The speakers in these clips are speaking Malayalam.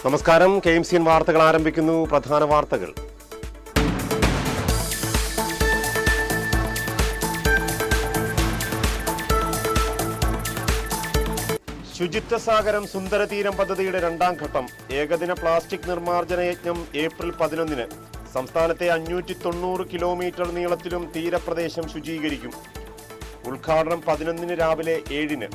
നമസ്കാരം. KMCN വാർത്തകൾ ആരംഭിക്കുന്നു. പ്രധാന വാർത്തകൾ. ശുചിത്വ സാഗരം സുന്ദരതീരം പദ്ധതിയുടെ രണ്ടാം ഘട്ടം. ഏകദിന പ്ലാസ്റ്റിക് നിർമ്മാർജ്ജന യജ്ഞം ഏപ്രിൽ 11-ന്. സംസ്ഥാനത്തെ 590 കിലോമീറ്റർ നീളത്തിലും തീരപ്രദേശം ശുചീകരിക്കും. ഉദ്ഘാടനം 11-ന് രാവിലെ 7-ന്.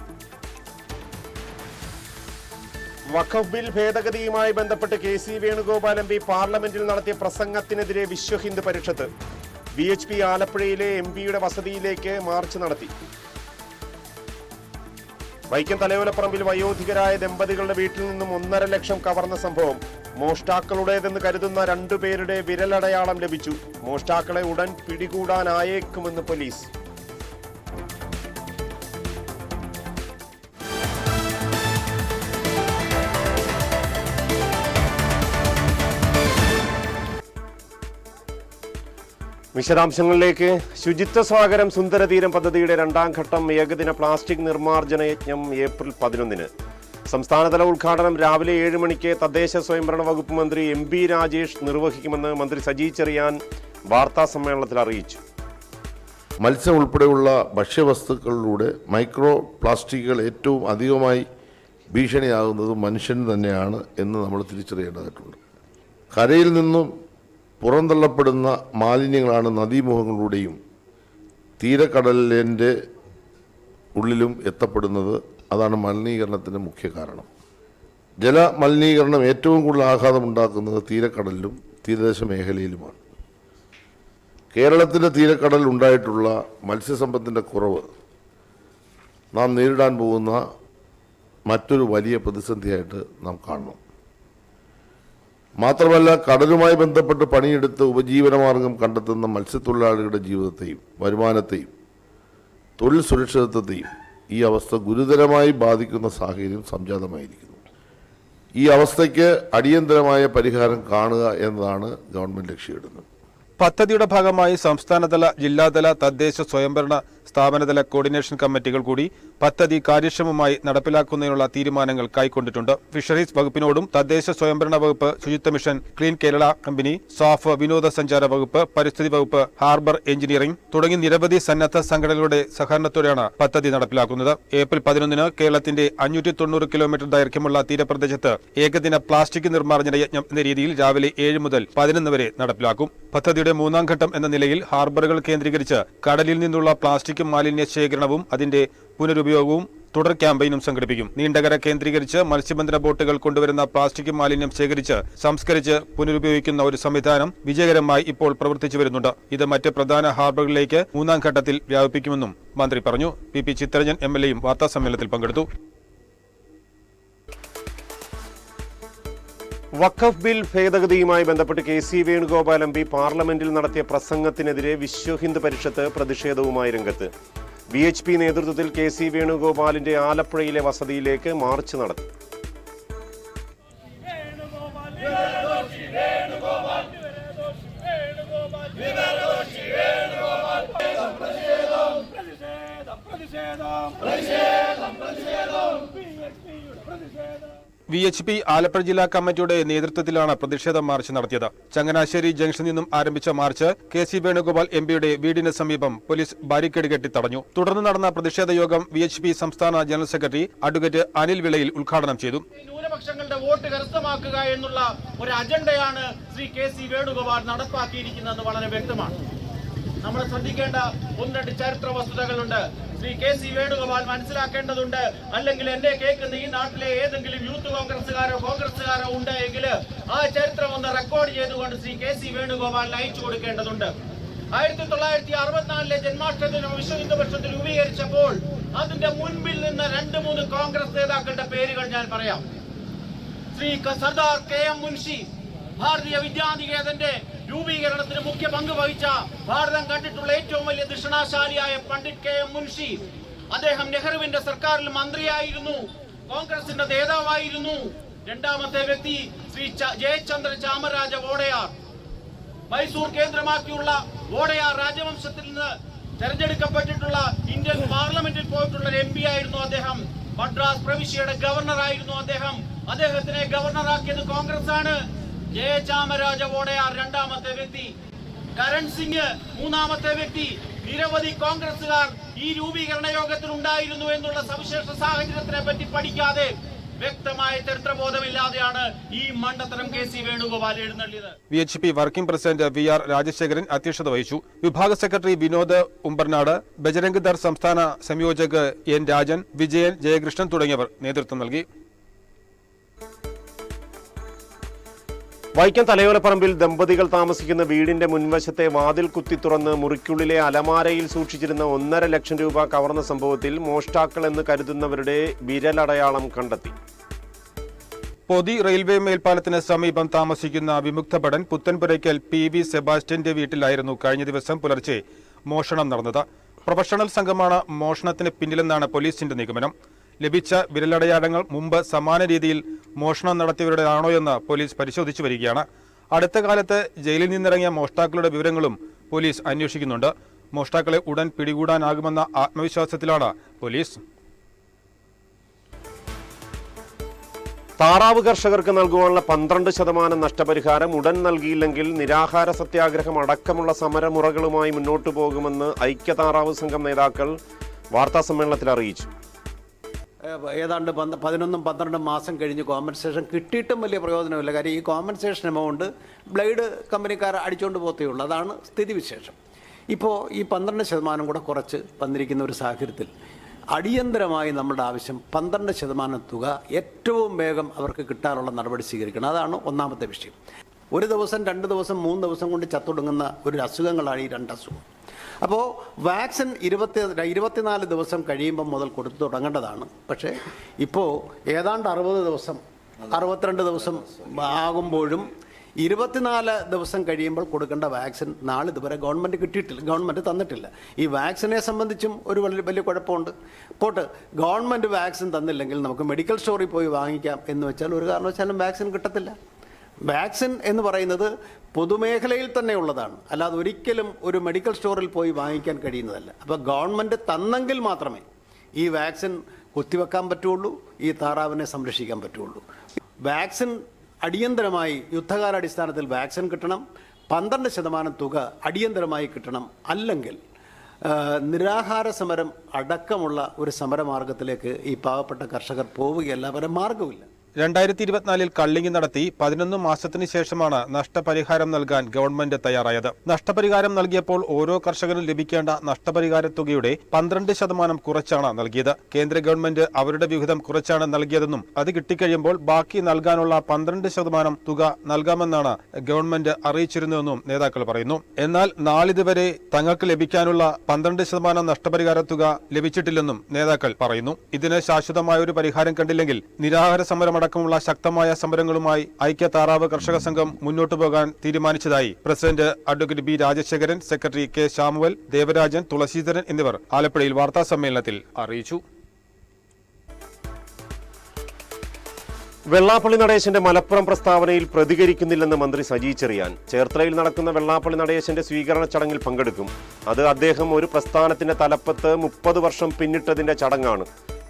വഖഫ് ബിൽ ഭേദഗതിയുമായി ബന്ധപ്പെട്ട് KC വേണുഗോപാൽ MP പാർലമെന്റിൽ നടത്തിയ പ്രസംഗത്തിനെതിരെ വിശ്വ ഹിന്ദു പരിഷത്ത്. VHP ആലപ്പുഴയിലെ MPയുടെ വസതിയിലേക്ക് മാർച്ച് നടത്തി. വൈക്കം തലയോലപ്പറമ്പിൽ വയോധികരായ ദമ്പതികളുടെ വീട്ടിൽ നിന്നും 1.5 ലക്ഷം കവർന്ന സംഭവം. മോഷ്ടാക്കളുടേതെന്ന് കരുതുന്ന 2 പേരുടെ വിരലടയാളം ലഭിച്ചു. മോഷ്ടാക്കളെ ഉടൻ പിടികൂടാനായേക്കുമെന്ന് പോലീസ്. വിശദാംശങ്ങളിലേക്ക്. ശുചിത്വ സാഗരം സുന്ദരതീരം പദ്ധതിയുടെ രണ്ടാം ഘട്ടം ഏകദിന പ്ലാസ്റ്റിക് നിർമ്മാർജ്ജന യജ്ഞം ഏപ്രിൽ 11-ന്. സംസ്ഥാനതല ഉദ്ഘാടനം രാവിലെ 7 മണിക്ക് തദ്ദേശ സ്വയംഭരണ വകുപ്പ് മന്ത്രി MB രാജേഷ് നിർവഹിക്കുമെന്ന് മന്ത്രി സജി ചെറിയാൻ വാർത്താ സമ്മേളനത്തിൽ അറിയിച്ചു. മത്സ്യം ഉൾപ്പെടെയുള്ള ഭക്ഷ്യവസ്തുക്കളിലൂടെ മൈക്രോ പ്ലാസ്റ്റിക്കുകൾ ഏറ്റവും അധികമായി ഭീഷണിയാകുന്നത് മനുഷ്യന് തന്നെയാണ് എന്ന് നമ്മൾ തിരിച്ചറിയേണ്ടതായിട്ടുണ്ട്. കരയിൽ നിന്നും പുറന്തള്ളപ്പെടുന്ന മാലിന്യങ്ങളാണ് നദീമുഖങ്ങളിലൂടെയും തീരക്കടലിൻ്റെ ഉള്ളിലും എത്തപ്പെടുന്നത്. അതാണ് മലിനീകരണത്തിൻ്റെ മുഖ്യ കാരണം. ജലമലിനീകരണം ഏറ്റവും കൂടുതൽ ആഘാതമുണ്ടാക്കുന്നത് തീരക്കടലിലും തീരദേശ മേഖലയിലുമാണ്. കേരളത്തിൻ്റെ തീരക്കടലിൽ ഉണ്ടായിട്ടുള്ള മത്സ്യസമ്പത്തിൻ്റെ കുറവ് നാം നേരിടാൻ പോകുന്ന മറ്റൊരു വലിയ പ്രതിസന്ധിയായിട്ട് നാം കാണണം. മാത്രമല്ല, കടലുമായി ബന്ധപ്പെട്ട് പണിയെടുത്ത് ഉപജീവനമാർഗം കണ്ടെത്തുന്ന മത്സ്യത്തൊഴിലാളികളുടെ ജീവിതത്തെയും വരുമാനത്തെയും തൊഴിൽ സുരക്ഷിതത്വത്തെയും ഈ അവസ്ഥ ഗുരുതരമായി ബാധിക്കുന്ന സാഹചര്യം സംജാതമായിരിക്കുന്നു. ഈ അവസ്ഥയ്ക്ക് അടിയന്തരമായ പരിഹാരം കാണുക എന്നതാണ് ഗവൺമെന്റ് ലക്ഷ്യമിടുന്നത്. പദ്ധതിയുടെ ഭാഗമായി സംസ്ഥാനതല, ജില്ലാതല, തദ്ദേശ സ്വയംഭരണ സ്ഥാപനതല കോർഡിനേഷൻ കമ്മിറ്റികൾ കൂടി പദ്ധതി കാര്യക്ഷമമായി നടപ്പിലാക്കുന്നതിനുള്ള തീരുമാനങ്ങൾ കൈക്കൊണ്ടിട്ടുണ്ട്. ഫിഷറീസ് വകുപ്പിനോടും തദ്ദേശ സ്വയംഭരണ വകുപ്പ്, Suchitwa mission, clean Kerala company, സാഫ്, വിനോദസഞ്ചാര വകുപ്പ്, പരിസ്ഥിതി വകുപ്പ്, ഹാർബർ എഞ്ചിനീയറിംഗ് തുടങ്ങി നിരവധി സന്നദ്ധ സംഘടനകളുടെ സഹകരണത്തോടെയാണ് പദ്ധതി നടപ്പിലാക്കുന്നത്. ഏപ്രിൽ 11-ന് കേരളത്തിന്റെ 590 കിലോമീറ്റർ ദൈർഘ്യമുള്ള തീരപ്രദേശത്ത് ഏകദിന പ്ലാസ്റ്റിക് നിർമ്മാർജ്ജന യജ്ഞം എന്ന രീതിയിൽ രാവിലെ 7 മുതൽ 11 വരെ നടപ്പിലാക്കും. പദ്ധതിയുടെ 3-ാം ഘട്ടം എന്ന നിലയിൽ ഹാർബറുകൾ കേന്ദ്രീകരിച്ച് കടലിൽ നിന്നുള്ള പ്ലാസ്റ്റിക് മാലിന്യ ശേഖരണവും അതിന്റെ പുനരുപയോഗവും തുടർ ക്യാമ്പയിനും സംഘടിപ്പിക്കും. നീണ്ടകര കേന്ദ്രീകരിച്ച് മത്സ്യബന്ധന ബോട്ടുകൾ കൊണ്ടുവരുന്ന പ്ലാസ്റ്റിക് മാലിന്യം ശേഖരിച്ച് സംസ്കരിച്ച് പുനരുപയോഗിക്കുന്ന ഒരു സംവിധാനം വിജയകരമായി ഇപ്പോൾ പ്രവർത്തിച്ചു വരുന്നുണ്ട്. ഇത് മറ്റ് പ്രധാന ഹാർബറുകളിലേക്ക് 3-ാം ഘട്ടത്തിൽ വ്യാപിപ്പിക്കുമെന്നും മന്ത്രി പറഞ്ഞു. PP ചിത്തരഞ്ജൻ MLAയും വാർത്താസമ്മേളനത്തിൽ പങ്കെടുത്തു. വഖഫ് ബിൽ ഭേദഗതിയുമായി ബന്ധപ്പെട്ട് KC വേണുഗോപാൽ MP പാർലമെന്റിൽ നടത്തിയ പ്രസംഗത്തിനെതിരെ വിശ്വ ഹിന്ദു പരിഷത്ത് പ്രതിഷേധവുമായി രംഗത്ത്. VHP നേതൃത്വത്തിൽ KC വേണുഗോപാലിന്റെ ആലപ്പുഴയിലെ വസതിയിലേക്ക് മാർച്ച് നടത്തി. VHP ആലപ്പുഴ ജില്ലാ കമ്മിറ്റിയുടെ നേതൃത്വത്തിലാണ് പ്രതിഷേധ മാർച്ച് നടത്തിയത്. ചങ്ങനാശ്ശേരി ജംഗ്ഷനിൽ നിന്നും ആരംഭിച്ച മാർച്ച് KC വേണുഗോപാൽ MPയുടെ വീടിന് സമീപം പോലീസ് ബാരിക്കേഡ് കെട്ടി തടഞ്ഞു. തുടർന്ന് നടന്ന പ്രതിഷേധ യോഗം VHP സംസ്ഥാന ജനറൽ സെക്രട്ടറി അഡ്വക്കേറ്റ് അനിൽ വിളയിൽ ഉദ്ഘാടനം ചെയ്തു. ന്യൂനപക്ഷങ്ങളുടെ വോട്ട് കരസ്ഥമാക്കുക എന്നുള്ള ഒരു അജണ്ടയാണ് ശ്രീ KC വേണുഗോപാൽ നടപ്പാക്കിയിരിക്കുന്നത് വളരെ വ്യക്തമാണ്. നമ്മൾ ശ്രദ്ധിക്കേണ്ട 1-2 ചരിത്ര വസ്തുതകളുണ്ട്. ശ്രീ KC വേണുഗോപാൽ മനസ്സിലാക്കേണ്ടതുണ്ട്. അല്ലെങ്കിൽ എന്നെ കേൾക്കുന്ന ഈ നാട്ടിലെ ഏതെങ്കിലും യൂത്ത് കോൺഗ്രസുകാരോ ഉണ്ട് എങ്കിൽ ആ ചരിത്രം ഒന്ന് റെക്കോർഡ് ചെയ്തുകൊണ്ട് ശ്രീ KC വേണുഗോപാലിന് അയച്ചു കൊടുക്കേണ്ടതുണ്ട്. 1964 ജന്മാഷ്ടമി വിശ്വ ഹിന്ദു പരിഷത്ത് രൂപീകരിച്ചപ്പോൾ അതിന്റെ മുൻപിൽ നിന്ന് 2-3 കോൺഗ്രസ് നേതാക്കളുടെ പേരുകൾ ഞാൻ പറയാം. ശ്രീ സർദാർ KM മുൻഷി, ഭാരതീയ വിദ്യാനികേതന്റെ രൂപീകരണത്തിന് മുഖ്യ പങ്ക് വഹിച്ച ഭാരതം കണ്ടിട്ടുള്ള ഏറ്റവും വലിയ ദക്ഷിണാശാലിയായ പണ്ഡിറ്റ് KM മുൻഷി. അദ്ദേഹം നെഹ്റുവിന്റെ സർക്കാരിൽ മന്ത്രിയായിരുന്നു, കോൺഗ്രസിന്റെ നേതാവായിരുന്നു. രണ്ടാമത്തെ വ്യക്തി ശ്രീ ജയചന്ദ്ര ചാമരാജ വോഡയാർ, മൈസൂർ കേന്ദ്രമാക്കിയുള്ള വോഡയാർ രാജവംശത്തിൽ നിന്ന് തെരഞ്ഞെടുക്കപ്പെട്ടിട്ടുള്ള ഇന്ത്യൻ പാർലമെന്റിൽ പോയിട്ടുള്ള MP ആയിരുന്നു അദ്ദേഹം. മദ്രാസ് പ്രവിശ്യയുടെ ഗവർണറായിരുന്നു അദ്ദേഹം. അദ്ദേഹത്തിനെ ഗവർണറാക്കിയത് കോൺഗ്രസ് ആണ്. ജയചാമരാജ വോഡയാർ രണ്ടാമത്തെ വ്യക്തി, കരൺ സിംഗ് മൂന്നാമത്തെ വ്യക്തി. നിരവധി കോൺഗ്രസുകാർ ഈ രൂപീകരണ യോഗത്തിൽ ഉണ്ടായിരുന്നു എന്നുള്ള സവിശേഷ സാഹചര്യത്തിനെ പറ്റി പഠിക്കാതെ വ്യക്തമായ ചരിത്രബോധമില്ലാതെയാണ് ഈ മണ്ടത്തരം കെ സി വേണുഗോപാൽ എഴുന്നള്ളിയത്. VHP working president VR Rajasekharan അധ്യക്ഷത വഹിച്ചു. വിഭാഗ സെക്രട്ടറി വിനോദ് ഉമ്പർനാട്, ബജരംഗ് ദൾ സംസ്ഥാന സംയോജക് N രാജൻ, വിജയൻ, ജയകൃഷ്ണൻ തുടങ്ങിയവർ നേതൃത്വം നൽകി. വൈക്കം തലയോലപ്പറമ്പിൽ ദമ്പതികൾ താമസിക്കുന്ന വീടിന്റെ മുൻവശത്തെ വാതിൽ കുത്തി തുറന്ന് മുറിക്കുള്ളിലെ അലമാരയിൽ സൂക്ഷിച്ചിരുന്ന 1.5 ലക്ഷം രൂപ കവർന്ന സംഭവത്തിൽ മോഷ്ടാക്കൾ എന്ന് കരുതുന്നവരുടെ വിരലടയാളം കണ്ടെത്തി. പൊതി റെയിൽവേ മേൽപ്പാലത്തിന് സമീപം താമസിക്കുന്ന വിമുക്ത ഭടൻ പുത്തൻപുരയ്ക്കൽ PV സെബാസ്റ്റ്യന്റെ വീട്ടിലായിരുന്നു കഴിഞ്ഞ ദിവസം പുലർച്ചെ മോഷണം നടന്നത്. പ്രൊഫഷണൽ സംഘമാണ് മോഷണത്തിന് പിന്നിലെന്നാണ് പോലീസിന്റെ നിഗമനം. ലഭിച്ച വിരലടയാളങ്ങൾ മുമ്പ് സമാന രീതിയിൽ മോഷണം നടത്തിയവരുടേതാണോ എന്ന് പോലീസ് പരിശോധിച്ചു വരികയാണ്. അടുത്ത കാലത്ത് ജയിലിൽ നിന്നിറങ്ങിയ മോഷ്ടാക്കളുടെ വിവരങ്ങളും പോലീസ് അന്വേഷിക്കുന്നുണ്ട്. മോഷ്ടാക്കളെ ഉടൻ പിടികൂടാനാകുമെന്ന ആത്മവിശ്വാസത്തിലാണ് പോലീസ്. താറാവ് കർഷകർക്ക് നൽകുവാനുള്ള 12% നഷ്ടപരിഹാരം ഉടൻ നൽകിയില്ലെങ്കിൽ നിരാഹാര സത്യാഗ്രഹം അടക്കമുള്ള സമരമുറകളുമായി മുന്നോട്ടു പോകുമെന്ന് ഐക്യ താറാവ് സംഘം നേതാക്കൾ വാർത്താസമ്മേളനത്തിൽ അറിയിച്ചു. ഏതാണ്ട് 11-12 മാസം കഴിഞ്ഞ് കോമ്പൻസേഷൻ കിട്ടിയിട്ടും വലിയ പ്രയോജനമില്ല. കാര്യം ഈ കോമ്പൻസേഷൻ എമൗണ്ട് ബ്ലേഡ് കമ്പനിക്കാർ അടിച്ചുകൊണ്ട് പോത്തേ ഉള്ളൂ. അതാണ് സ്ഥിതിവിശേഷം. ഇപ്പോൾ ഈ 12% കൂടെ കുറച്ച് വന്നിരിക്കുന്ന ഒരു സാഹചര്യത്തിൽ അടിയന്തരമായി നമ്മുടെ ആവശ്യം 12% തുക ഏറ്റവും വേഗം അവർക്ക് കിട്ടാനുള്ള നടപടി സ്വീകരിക്കണം. അതാണ് ഒന്നാമത്തെ വിഷയം. 1 ദിവസം 2 ദിവസം 3 ദിവസം കൊണ്ട് ചത്തൊടുങ്ങുന്ന ഒരു അസുഖങ്ങളാണ് ഈ 2 അസുഖം. അപ്പോൾ വാക്സിൻ 24 ദിവസം കഴിയുമ്പം മുതൽ കൊടുത്തു തുടങ്ങേണ്ടതാണ്. പക്ഷേ ഇപ്പോൾ ഏതാണ്ട് 60 ദിവസം 62 ദിവസം ആകുമ്പോഴും 24 ദിവസം കഴിയുമ്പോൾ കൊടുക്കേണ്ട വാക്സിൻ നാളിതുവരെ ഗവൺമെൻറ് കിട്ടിയിട്ടില്ല, ഗവൺമെൻറ് തന്നിട്ടില്ല. ഈ വാക്സിനെ സംബന്ധിച്ചും ഒരു വലിയ കുഴപ്പമുണ്ട്. പോട്ട് ഗവൺമെൻറ് വാക്സിൻ തന്നില്ലെങ്കിൽ നമുക്ക് മെഡിക്കൽ സ്റ്റോറിൽ പോയി വാങ്ങിക്കാം എന്ന് വെച്ചാൽ ഒരു കാരണവശാലും വാക്സിൻ കിട്ടത്തില്ല. വാക്സിൻ എന്ന് പറയുന്നത് പൊതുമേഖലയിൽ തന്നെ ഉള്ളതാണ്, അല്ലാതെ ഒരിക്കലും ഒരു മെഡിക്കൽ സ്റ്റോറിൽ പോയി വാങ്ങിക്കാൻ കഴിയുന്നതല്ല. അപ്പോൾ ഗവൺമെൻറ് തന്നെങ്കിൽ മാത്രമേ ഈ വാക്സിൻ കുത്തിവെക്കാൻ പറ്റുള്ളൂ, ഈ താറാവിനെ സംരക്ഷിക്കാൻ പറ്റുള്ളൂ. വാക്സിൻ അടിയന്തരമായി യുദ്ധകാലാടിസ്ഥാനത്തിൽ വാക്സിൻ കിട്ടണം. 12% തുക അടിയന്തരമായി കിട്ടണം. അല്ലെങ്കിൽ നിരാഹാര സമരം അടക്കമുള്ള ഒരു സമരമാർഗത്തിലേക്ക് ഈ പാവപ്പെട്ട കർഷകർ പോവുകയല്ല, അവരെ മാർഗമില്ല. 2024 കള്ളിങ്ങി നടത്തി 11 മാസത്തിന് ശേഷമാണ് നഷ്ടപരിഹാരം നൽകാൻ ഗവൺമെന്റ് തയ്യാറായത്. നഷ്ടപരിഹാരം നൽകിയപ്പോൾ ഓരോ കർഷകനും ലഭിക്കേണ്ട നഷ്ടപരിഹാര തുകയുടെ 12% കുറച്ചാണ് നൽകിയത്. കേന്ദ്ര ഗവൺമെന്റ് അവരുടെ വിഹിതം കുറച്ചാണ് നൽകിയതെന്നും അത് കിട്ടിക്കഴിയുമ്പോൾ ബാക്കി നൽകാനുള്ള 12% തുക നൽകാമെന്നാണ് ഗവൺമെന്റ് അറിയിച്ചിരുന്നതെന്നും നേതാക്കൾ പറയുന്നു. എന്നാൽ നാളിതുവരെ തങ്ങൾക്ക് ലഭിക്കാനുള്ള 12% നഷ്ടപരിഹാര തുക ലഭിച്ചിട്ടില്ലെന്നും നേതാക്കൾ പറയുന്നു. ഇതിന് ശാശ്വതമായ ഒരു പരിഹാരം കണ്ടില്ലെങ്കിൽ നിരാഹാര സമരം അടക്കമുള്ള ശക്തമായ സമരങ്ങളുമായി ഐക്യ താറാവ് കർഷക സംഘം മുന്നോട്ടു പോകാൻ തീരുമാനിച്ചതായി president advocate B Rajasekharan, secretary K Samuel, Devarajan, Thulaseedharan എന്നിവർ ആലപ്പുഴയിൽ വാർത്താസമ്മേളനത്തിൽ അറിയിച്ചു. വെള്ളാപ്പള്ളി നടേശന്റെ മലപ്പുറം പ്രസ്താവനയിൽ പ്രതികരിക്കുന്നില്ലെന്ന് മന്ത്രി സജി ചെറിയാൻ. ചേർത്തലയിൽ നടക്കുന്ന വെള്ളാപ്പള്ളി നടേശന്റെ സ്വീകരണ ചടങ്ങിൽ പങ്കെടുക്കും. അത് അദ്ദേഹം ഒരു പ്രസ്ഥാനത്തിന്റെ തലപ്പത്ത് 30 വർഷം പിന്നിട്ടതിന്റെ ചടങ്ങാണ്.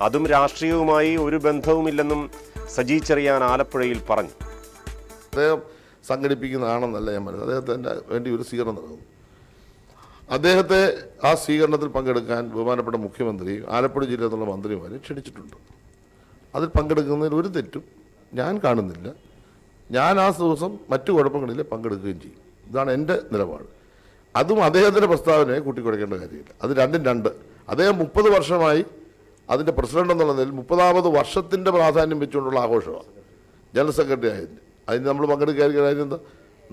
അതും രാഷ്ട്രീയവുമായി ഒരു ബന്ധവുമില്ലെന്നും സജി ചെറിയാൻ ആലപ്പുഴയിൽ പറഞ്ഞു. അദ്ദേഹം സംഘടിപ്പിക്കുന്നതാണെന്നല്ല ഞാൻ പറയുന്നത്. അദ്ദേഹത്തിൻ്റെ വേണ്ടി ഒരു സ്വീകരണം നടന്നു. അദ്ദേഹത്തെ ആ സ്വീകരണത്തിൽ പങ്കെടുക്കാൻ ബഹുമാനപ്പെട്ട മുഖ്യമന്ത്രി ആലപ്പുഴ ജില്ലയിൽ നിന്നുള്ള മന്ത്രിമാരെ ക്ഷണിച്ചിട്ടുണ്ട്. അതിൽ പങ്കെടുക്കുന്നതിൽ ഒരു തെറ്റും ഞാൻ കാണുന്നില്ല. ഞാൻ ആ ദിവസം മറ്റു കുഴപ്പങ്ങളിൽ പങ്കെടുക്കുകയും ചെയ്യും. ഇതാണ് എൻ്റെ നിലപാട്. അതും അദ്ദേഹത്തിൻ്റെ പ്രസ്താവനയെ കൂട്ടിക്കുറയ്ക്കേണ്ട കാര്യമില്ല. അത് രണ്ടും രണ്ട്. അദ്ദേഹം 30 വർഷമായി അതിൻ്റെ പ്രസിഡന്റ് എന്നുള്ള നിലയിൽ 30ാമത് വർഷത്തിൻ്റെ പ്രാധാന്യം വെച്ചുകൊണ്ടുള്ള ആഘോഷമാണ് ജനറൽ സെക്രട്ടറി ആയതിന്. അതിന് നമ്മൾ പങ്കെടുക്കാതിരിക്കുന്ന കാര്യം എന്താ?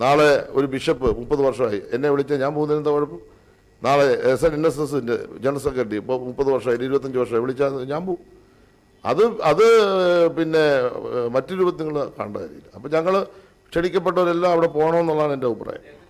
നാളെ ഒരു ബിഷപ്പ് 30 വർഷമായി എന്നെ വിളിച്ചാൽ ഞാൻ പോകുന്നതിന് എന്താ കുഴപ്പം? നാളെ SNSSൻ്റെ ജനറൽ സെക്രട്ടറി ഇപ്പോൾ 30 വർഷമായി 25 വർഷമായി വിളിച്ചാൽ ഞാൻ പോകും. അത് പിന്നെ മറ്റു രൂപത്തിൽ നിങ്ങൾ കാണേണ്ട കാര്യമില്ല. അപ്പോൾ ഞങ്ങൾ ക്ഷണിക്കപ്പെട്ടവരെല്ലാം അവിടെ പോകണമെന്നുള്ളതാണ് എൻ്റെ അഭിപ്രായം.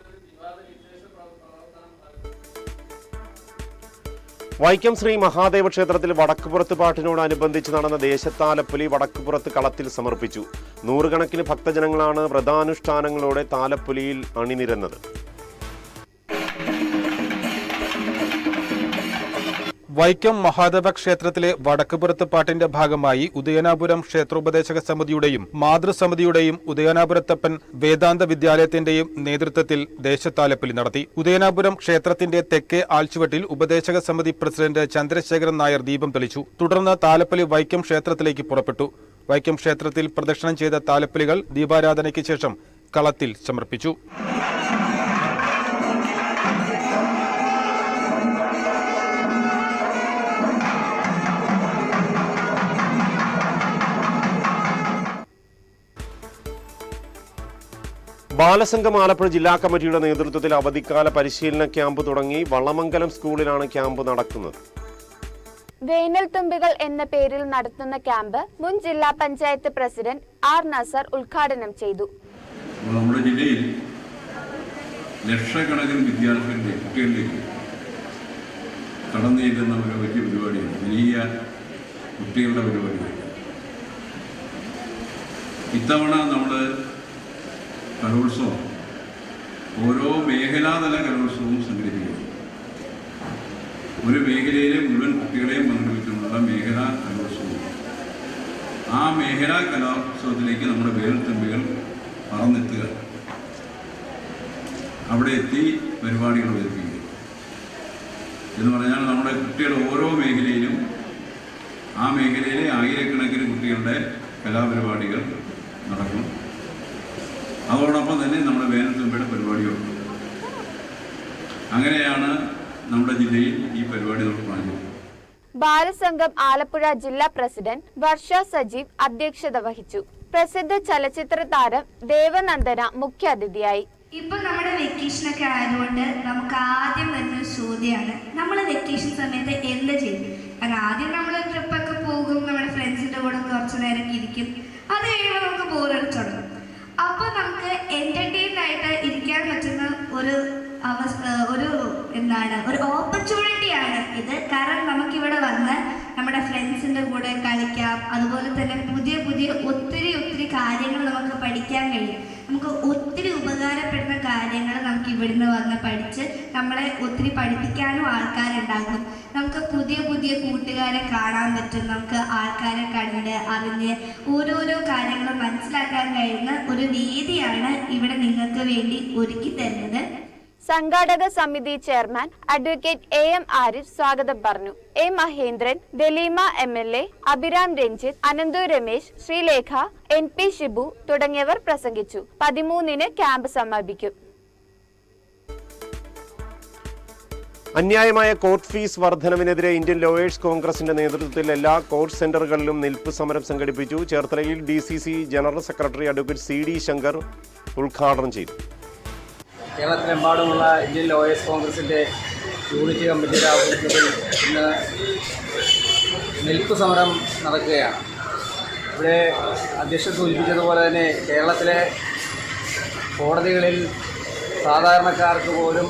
വൈക്കം ശ്രീ മഹാദേവ ക്ഷേത്രത്തിൽ വടക്കുപുറത്ത് പാട്ടിനോടനുബന്ധിച്ച് നടന്ന ദേശത്താലപ്പൊലി വടക്കുപുറത്ത് കളത്തിൽ സമർപ്പിച്ചു. 100 കണക്കിന് ഭക്തജനങ്ങളാണ് വ്രതാനുഷ്ഠാനങ്ങളോടെ താലപ്പൊലിയിൽ അണിനിരന്നത്. വൈക്കം മഹാദേവ ക്ഷേത്രത്തിലെ വടക്കുപുറത്ത് പാട്ടിന്റെ ഭാഗമായി ഉദയനാപുരം ക്ഷേത്രോപദേശക സമിതിയുടെയും മാതൃസമിതിയുടെയും ഉദയനാപുരത്തപ്പൻ വേദാന്ത വിദ്യാലയത്തിന്റെയും നേതൃത്വത്തിൽ ദേശത്താലപ്പലി നടത്തി. ഉദയനാപുരം ക്ഷേത്രത്തിന്റെ തെക്കേ ആൽച്ചുവട്ടിൽ ഉപദേശക സമിതി പ്രസിഡന്റ് ചന്ദ്രശേഖരൻ നായർ ദീപം തെളിച്ചു. തുടർന്ന് താലപ്പലി വൈക്കം ക്ഷേത്രത്തിലേക്ക് പുറപ്പെട്ടു. വൈക്കം ക്ഷേത്രത്തിൽ പ്രദക്ഷിണം ചെയ്ത താലപ്പലികൾ ദീപാരാധനയ്ക്ക് ശേഷം കളത്തിൽ സമർപ്പിച്ചു. ബാലസംഘം ആലപ്പുഴ ജില്ലാ കമ്മിറ്റിയുടെ നേതൃത്വത്തിൽ അവധിക്കാല പരിശീലന ക്യാമ്പ് തുടങ്ങി. വളമംഗലം സ്കൂളിലാണ് ക്യാമ്പ് നടക്കുന്നത്. വേനൽ തുമ്പികൾ എന്ന പേരിൽ നടത്തുന്ന ക്യാമ്പ് മുൻ ജില്ലാ പഞ്ചായത്ത് പ്രസിഡന്റ് ആർ നസർ ഉദ്ഘാടനം ചെയ്തു. നമ്മുടെ ജില്ലയിൽ ലക്ഷക്കണക്കിന് വിദ്യാർത്ഥികളുടെ കുട്ടികളിലേക്ക് കടന്നു ചെല്ലുന്ന ഒരു വലിയ പരിപാടിയാണ്, വലിയ കുട്ടികളുടെ പരിപാടിയാണ്. ഇത്തവണ നമ്മൾ കലോത്സവം ഓരോ മേഖലാതല കലോത്സവവും സംഘടിപ്പിക്കുന്നു. ഒരു മേഖലയിലെ മുഴുവൻ കുട്ടികളെയും പങ്കെടുപ്പിച്ചുകൊണ്ടുള്ള മേഖലാ കലോത്സവം. ആ മേഖലാ കലോത്സവത്തിലേക്ക് നമ്മുടെ വേനൽത്തുമ്പികൾ പറന്നെത്തുക, അവിടെ എത്തി പരിപാടികൾ അവതരിപ്പിക്കുക എന്ന് പറഞ്ഞാൽ നമ്മുടെ കുട്ടികളുടെ ഓരോ മേഖലയിലും ആ മേഖലയിലെ ആയിരക്കണക്കിന് കുട്ടികളുടെ കലാപരിപാടികൾ നടക്കും. അതോടൊപ്പം തന്നെ നമ്മുടെ വേനൽത്തുമ്പിയുടെ പരിപാടികളുണ്ട്. അങ്ങനെയാണ് നമ്മുടെ ജില്ലയിൽ ഈ പരിപാടി നടക്കുന്നത്. ബാലസംഘം ആലപ്പുഴ ജില്ലാ പ്രസിഡന്റ് വർഷ സജീവ് അധ്യക്ഷത വഹിച്ചു. പ്രസിദ്ധ ചലച്ചിത്ര താരം ദേവനന്ദന മുഖ്യാതിഥിയായി. ഇപ്പൊ നമ്മുടെ വെക്കേഷൻ ഒക്കെ ആയതുകൊണ്ട് നമുക്ക് ആദ്യം വരുന്ന ചോദ്യമാണ്, നമ്മൾ വെക്കേഷൻ സമയത്ത് എന്ത് ചെയ്യും? കാരണം ആദ്യം നമ്മൾ ട്രിപ്പൊക്കെ പോകും, നമ്മുടെ ഫ്രണ്ട്സിന്റെ കൂടെ കുറച്ചു നേരം ഇരിക്കും. അത് കഴിയുമ്പോൾ നമുക്ക് ബോറടിച്ചു തുടങ്ങും. അപ്പോൾ നമുക്ക് എന്റർടൈൻ ആയിട്ട് ഇരിക്കാൻ പറ്റുന്ന ഒരു ഒരു ഓപ്പർച്യൂണിറ്റിയാണ് ഇത്. കാരണം നമുക്കിവിടെ വന്ന് നമ്മുടെ ഫ്രണ്ട്സിൻ്റെ കൂടെ കളിക്കാം. അതുപോലെ തന്നെ പുതിയ പുതിയ ഒത്തിരി കാര്യങ്ങൾ നമുക്ക് പഠിക്കാൻ കഴിയും. നമുക്ക് ഒത്തിരി ഉപകാരപ്പെടുന്ന കാര്യങ്ങൾ നമുക്ക് ഇവിടുന്ന് വന്ന് പഠിച്ച് നമ്മളെ ഒത്തിരി പഠിപ്പിക്കാനും ആൾക്കാരുണ്ടാകും. നമുക്ക് പുതിയ പുതിയ കൂട്ടുകാരെ കാണാൻ പറ്റും. നമുക്ക് ആൾക്കാരെ കണ്ട് അറിഞ്ഞ് ഓരോരോ കാര്യങ്ങൾ മനസ്സിലാക്കാൻ കഴിയുന്ന ഒരു വേദിയാണ് ഇവിടെ നിങ്ങൾക്ക് വേണ്ടി ഒരുക്കി തരുന്നത്. സംഘാടക സമിതി ചെയർമാൻ അഡ്വക്കേറ്റ് എം ആരിഫ് സ്വാഗതം പറഞ്ഞു. A Mahendran, Daleema MLA, Abhiram Ranjith, Ananthu Ramesh, Sreelekha, NP Shibu തുടങ്ങിയവർ പ്രസംഗിച്ചു. 13-ന് ക്യാമ്പ് സമാപിക്കും. അന്യായമായ കോർട്ട് ഫീസ് വർധനവിനെതിരെ ഇന്ത്യൻ ലോയേഴ്സ് കോൺഗ്രസിന്റെ നേതൃത്വത്തിൽ എല്ലാ കോർട്ട് സെന്ററുകളിലും നിൽപ്പ് സമരം സംഘടിപ്പിച്ചു. ചേർത്തലയിൽ DCC general secretary advocate CD Shankar ഉദ്ഘാടനം ചെയ്തു. കേരളത്തിലെമ്പാടുമുള്ള ഇന്ത്യൻ ലോയേഴ്സ് കോൺഗ്രസിൻ്റെ യൂണിറ്റ് കമ്മിറ്റിയുടെ ആഭിമുഖ്യത്തിൽ ഇന്ന് നിൽപ്പ് സമരം നടക്കുകയാണ്. ഇവിടെ അധ്യക്ഷൻ സൂചിപ്പിച്ചതുപോലെ തന്നെ കേരളത്തിലെ കോടതികളിൽ സാധാരണക്കാർക്ക് പോലും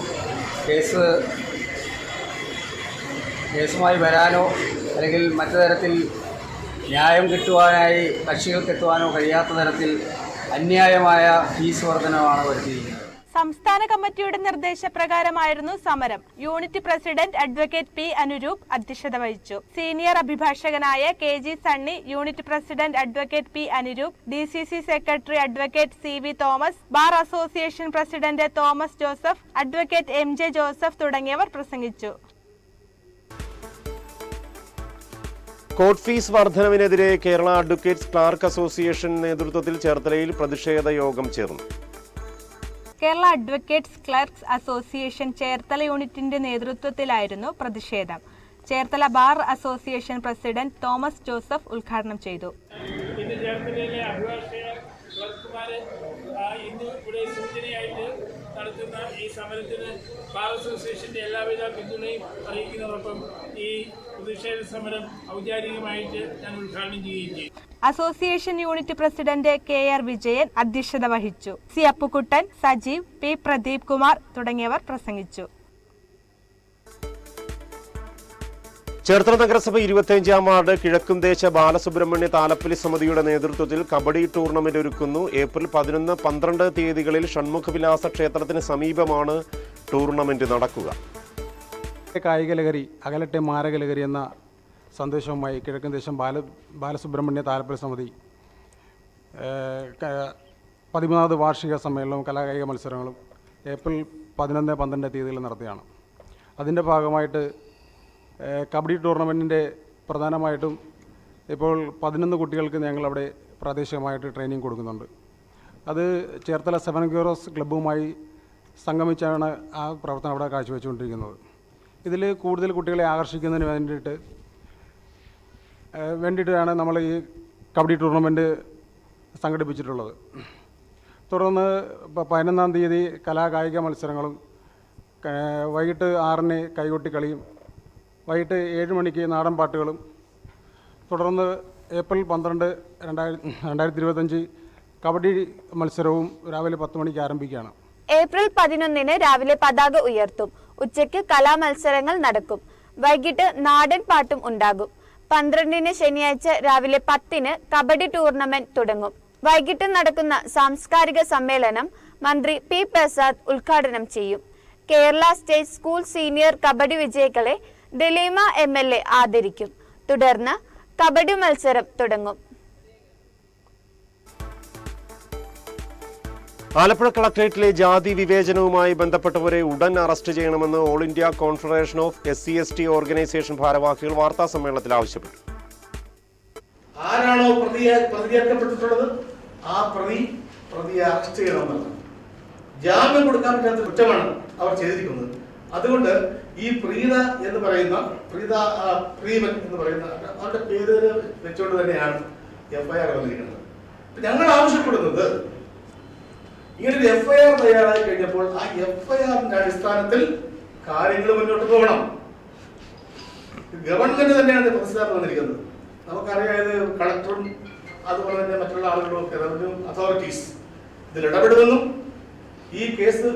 കേസുമായി വരാനോ അല്ലെങ്കിൽ മറ്റു തരത്തിൽ ന്യായം കിട്ടുവാനായി കക്ഷികൾക്കെത്തുവാനോ കഴിയാത്ത തരത്തിൽ അന്യായമായ ഫീസ് വർധനമാണ് വരുത്തിയിരിക്കുന്നത്. സംസ്ഥാന കമ്മിറ്റിയുടെ നിർദ്ദേശപ്രകാരമായിരുന്നു സമരം. Unit president advocate P. Anuroop അധ്യക്ഷത വഹിച്ചു. സീനിയർ അഭിഭാഷകനായ KG Sunny, unit president advocate P. Anuroop, DCC secretary advocate CV Thomas, bar association president Thomas Joseph, advocate MJ Joseph തുടങ്ങിയവർ പ്രസംഗിച്ചു. കോർട്ട് ഫീസ് വർധനവിനെതിരെ കേരള അഡ്വക്കേറ്റ്സ് ക്ലാർക്ക് അസോസിയേഷൻ നേതൃത്വത്തിൽ ചേർത്തലയിൽ പ്രതിഷേധ യോഗം ചേർന്നു. Kerala advocates clerks association Cherthala യൂണിറ്റിന്റെ നേതൃത്വത്തിലായിരുന്നു പ്രതിഷേധം. Cherthala bar association president Thomas Joseph ഉദ്ഘാടനം ചെയ്തു. ഇന്ന് ചേർത്തലയിലെ അഭിഭാഷക ക്ലർക്കുമാരെ ഇന്ന് ഇവിടെ സൂചനയായിട്ട് നടത്തുന്ന ഈ സമരത്തിന് ബാർ അസോസിയേഷന്റെ എല്ലാവിധ പിന്തുണയും അറിയിക്കുന്നതോടൊപ്പം ഈ പ്രതിഷേധ സമരം ഔദ്യോഗികമായിട്ട് ഞാൻ ഉദ്ഘാടനം ചെയ്യുകയും ചെയ്യും. Association unit president KR Vijayan അധ്യക്ഷത വഹിച്ചു. C. അപ്പുക്കുട്ടൻ, സജീവ്, P. പ്രദീപ് കുമാർ തുടങ്ങിയവർ പ്രസംഗിച്ചു. ചേർത്തല നഗരസഭ 25-ാം വാർഡ് കിഴക്കുംദേശ ബാലസുബ്രഹ്മണ്യ താലപ്പലി സമിതിയുടെ നേതൃത്വത്തിൽ കബഡി ടൂർണമെന്റ് ഒരുക്കുന്നു. ഏപ്രിൽ 11, 12 തീയതികളിൽ ഷൺമുഖവിലാസ ക്ഷേത്രത്തിന് സമീപമാണ് ടൂർണമെന്റ് നടക്കുക. കായിക ലഹരി അകലട്ടെ മാരക ലഹരി എന്ന സന്ദേശവുമായി കിഴക്കൻ ദേശം ബാലസുബ്രഹ്മണ്യ താലപ്പൊലി സമിതി 13ാമത് വാർഷിക സമ്മേളനവും കലാകായിക മത്സരങ്ങളും ഏപ്രിൽ 11-12 തീയതികളിൽ നടത്തിയാണ്. അതിൻ്റെ ഭാഗമായിട്ട് കബഡി ടൂർണമെൻറ്റിൻ്റെ പ്രധാനമായിട്ടും ഇപ്പോൾ 11 കുട്ടികൾക്ക് ഞങ്ങളവിടെ പ്രാദേശികമായിട്ട് ട്രെയിനിങ് കൊടുക്കുന്നുണ്ട്. അത് ചേർത്തല 7 ഗീറോസ് ക്ലബ്ബുമായി സംഗമിച്ചാണ് ആ പ്രവർത്തനം അവിടെ കാഴ്ചവെച്ചുകൊണ്ടിരിക്കുന്നത്. ഇതിൽ കൂടുതൽ കുട്ടികളെ ആകർഷിക്കുന്നതിന് വേണ്ടിയിട്ടാണ് നമ്മൾ ഈ കബഡി ടൂർണമെൻറ്റ് സംഘടിപ്പിച്ചിട്ടുള്ളത്. തുടർന്ന് 11-ാം തീയതി കലാകായിക മത്സരങ്ങളും, വൈകിട്ട് 6-ന് കൈകൊട്ടിക്കളിയും, വൈകിട്ട് 7 മണിക്ക് നാടൻ പാട്ടുകളും, തുടർന്ന് ഏപ്രിൽ 12, 2025 കബഡി മത്സരവും രാവിലെ 10 മണിക്ക് ആരംഭിക്കുകയാണ്. ഏപ്രിൽ 11-ന് രാവിലെ പതാക ഉയർത്തും. ഉച്ചയ്ക്ക് കലാമത്സരങ്ങൾ നടക്കും. വൈകിട്ട് നാടൻ പാട്ടും ഉണ്ടാകും. 12-ന് ശനിയാഴ്ച രാവിലെ 10-ന് കബഡി ടൂർണമെന്റ് തുടങ്ങും. വൈകിട്ട് നടക്കുന്ന സാംസ്കാരിക സമ്മേളനം മന്ത്രി പി പ്രസാദ് ഉദ്ഘാടനം ചെയ്യും. Kerala state school senior kabaddi വിജയികളെ ദലീമ MLA ആദരിക്കും. തുടർന്ന് കബഡി മത്സരം തുടങ്ങും. ആലപ്പുഴ കളക്ടറേറ്റിലെ ജാതി വിവേചനവുമായി ബന്ധപ്പെട്ടവരെ ഉടൻ അറസ്റ്റ് ചെയ്യണമെന്ന് all India confederation of SC/ST organisation ഭാരവാഹികൾ വാർത്താ സമ്മേളനത്തിൽ ആവശ്യപ്പെട്ടു. ആരാണോ പ്രതിയേർക്കപ്പെട്ടിട്ടുള്ളത് ആ പ്രതിയെ അറസ്റ്റ് ചെയ്യണമെന്നാണ്. ജാമ്യം കൊടുക്കാൻ പറ്റാത്ത കുറ്റമാണ് അവർ ചെയ്തിരിക്കുന്നത്. അതുകൊണ്ട് ഈ പ്രീത എന്ന് പറയുന്ന പ്രീവൻ എന്ന് പറയുന്ന അവരുടെ പേര് വെച്ചുകൊണ്ട് തന്നെയാണ് FIR വന്നിരിക്കുന്നത്. ഞങ്ങൾ ആവശ്യപ്പെടുന്നത് ഇങ്ങനൊരു FIR തയ്യാറായി കഴിഞ്ഞപ്പോൾ ആ FIR-ന്റെ അടിസ്ഥാനത്തിൽ കാര്യങ്ങൾ മുന്നോട്ട് പോകണം. ഗവൺമെന്റ് തന്നെയാണ് പ്രതിസ്ഥാനം വന്നിരിക്കുന്നത്. നമുക്കറിയാം, ഇത് കളക്ടറും അതുപോലെ തന്നെ മറ്റുള്ള ആളുകളും ഒക്കെ റവന്യൂ അതോറിറ്റീസ് ഇതിൽ ഇടപെടുമെന്നും ഈ കേസ്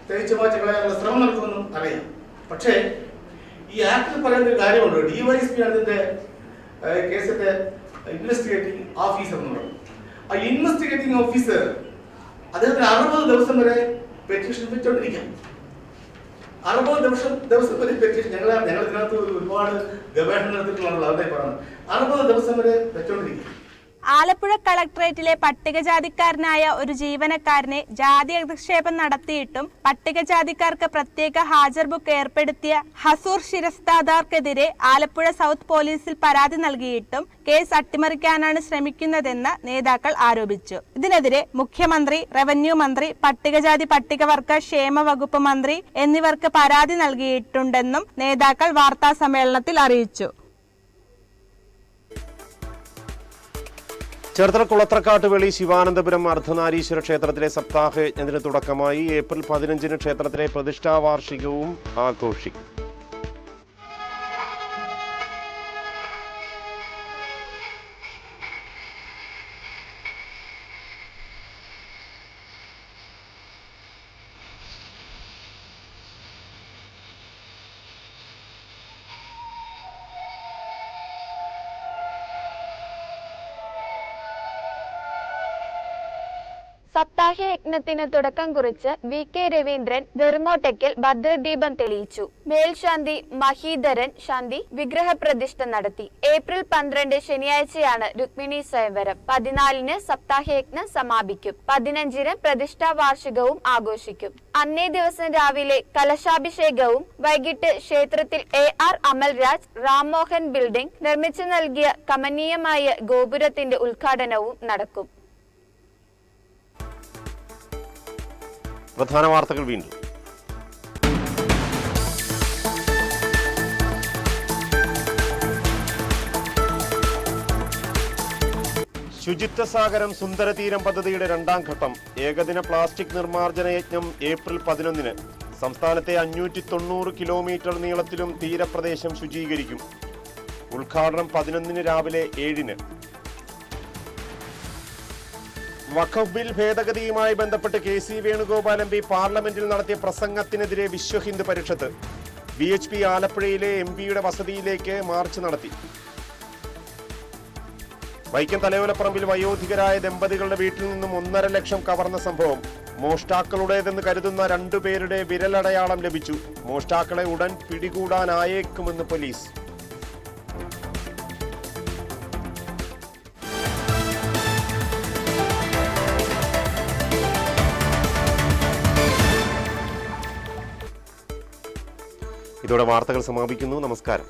തേച്ചു മാറ്റി കളയാനുള്ള ശ്രമം നടത്തുമെന്നും അറിയാം. പക്ഷേ ഈ ആക്ടിൽ പറയുന്ന ഒരു കാര്യമുണ്ട്. DYSP ആണ് ഇതിന്റെ കേസിന്റെ ഇൻവെസ്റ്റിഗേറ്റിംഗ് ഓഫീസർ എന്ന് പറയുന്നത്. ആ ഇൻവെസ്റ്റിഗേറ്റിംഗ് ഓഫീസർ അദ്ദേഹത്തിന് 60 ദിവസം വരെ പെറ്റീഷൻ വെച്ചോണ്ടിരിക്കാം. 60 ദിവസം വരെ പെറ്റീഷൻ ഞങ്ങൾ ഇതിനകത്ത് ഒരുപാട് ഗവേഷണം നടത്തിയിട്ടുള്ള അവരുടെ പറയുന്നത് 60 ദിവസം വരെ വെച്ചോണ്ടിരിക്കും. ആലപ്പുഴ കളക്ടറേറ്റിലെ പട്ടികജാതിക്കാരനായ ഒരു ജീവനക്കാരനെ ജാതി അധിക്ഷേപം നടത്തിയിട്ടും പട്ടികജാതിക്കാർക്ക് പ്രത്യേക ഹാജർ ബുക്ക് ഏർപ്പെടുത്തിയ ഹസൂർ ശിരസ്താദാർക്കെതിരെ ആലപ്പുഴ സൗത്ത് പോലീസിൽ പരാതി നൽകിയിട്ടും കേസ് അട്ടിമറിക്കാനാണ് ശ്രമിക്കുന്നതെന്ന് നേതാക്കൾ ആരോപിച്ചു. ഇതിനെതിരെ മുഖ്യമന്ത്രി, റവന്യൂ മന്ത്രി, പട്ടികജാതി പട്ടികവർഗ ക്ഷേമ വകുപ്പ് മന്ത്രി എന്നിവർക്ക് പരാതി നൽകിയിട്ടുണ്ടെന്നും നേതാക്കൾ വാർത്താ സമ്മേളനത്തിൽ അറിയിച്ചു. ചേർത്തല കുളത്രക്കാട്ട് വെളി ശിവാനന്ദപുരം അർദ്ധനാരീശ്വര ക്ഷേത്രത്തിലെ സപ്താഹ യജ്ഞത്തിന് തുടക്കമായി. ഏപ്രിൽ 15-ന് ക്ഷേത്രത്തിലെ പ്രതിഷ്ഠാവാർഷികവും ആഘോഷിക്കും. സപ്താഹ യജ്ഞത്തിന് തുടക്കം കുറിച്ച് VK രവീന്ദ്രൻ വെറുങ്ങോട്ടയ്ക്കൽ ഭദ്രദീപം തെളിയിച്ചു. മേൽശാന്തി മഹീധരൻ ശാന്തി വിഗ്രഹ പ്രതിഷ്ഠ നടത്തി. ഏപ്രിൽ 12 ശനിയാഴ്ചയാണ് രുക്മിണി സ്വയംവരം. 14-ന് സപ്താഹയജ്ഞം സമാപിക്കും. 15-ന് പ്രതിഷ്ഠാ വാർഷികവും ആഘോഷിക്കും. അന്നേ ദിവസം രാവിലെ കലശാഭിഷേകവും വൈകിട്ട് ക്ഷേത്രത്തിൽ AR അമൽരാജ് റാംമോഹൻ ബിൽഡിംഗ് നിർമ്മിച്ചു നൽകിയ കമനീയമായ ഗോപുരത്തിന്റെ ഉദ്ഘാടനവും നടക്കും. പ്രധാന വാർത്തകൾ വീണ്ടും. ശുചിത്വ സാഗരം സുന്ദരതീരം പദ്ധതിയുടെ 2ാം ഘട്ടം. ഏകദിന പ്ലാസ്റ്റിക് നിർമ്മാർജ്ജന യജ്ഞം ഏപ്രിൽ 11-ന്. സംസ്ഥാനത്തെ 590 കിലോമീറ്റർ നീളത്തിലും തീരപ്രദേശം ശുചീകരിക്കും. ഉദ്ഘാടനം 11-ന് രാവിലെ 7-ന്. വഖഫ് ബിൽ ഭേദഗതിയുമായി ബന്ധപ്പെട്ട് KC വേണുഗോപാൽ MP പാർലമെന്റിൽ നടത്തിയ പ്രസംഗത്തിനെതിരെ വിശ്വ ഹിന്ദു പരിഷത്ത്. BHP ആലപ്പുഴയിലെ MPയുടെ വസതിയിലേക്ക് മാർച്ച് നടത്തി. വൈക്കം തലയോലപ്പറമ്പിൽ വയോധികരായ ദമ്പതികളുടെ വീട്ടിൽ നിന്നും 1.5 ലക്ഷം കവർന്ന സംഭവം. മോഷ്ടാക്കളുടേതെന്ന് കരുതുന്ന 2 പേരുടെ വിരലടയാളം ലഭിച്ചു. മോഷ്ടാക്കളെ ഉടൻ പിടികൂടാനായേക്കുമെന്ന് പോലീസ്. ഇതോടെ വാർത്തകൾ സമാപിക്കുന്നു. നമസ്കാരം.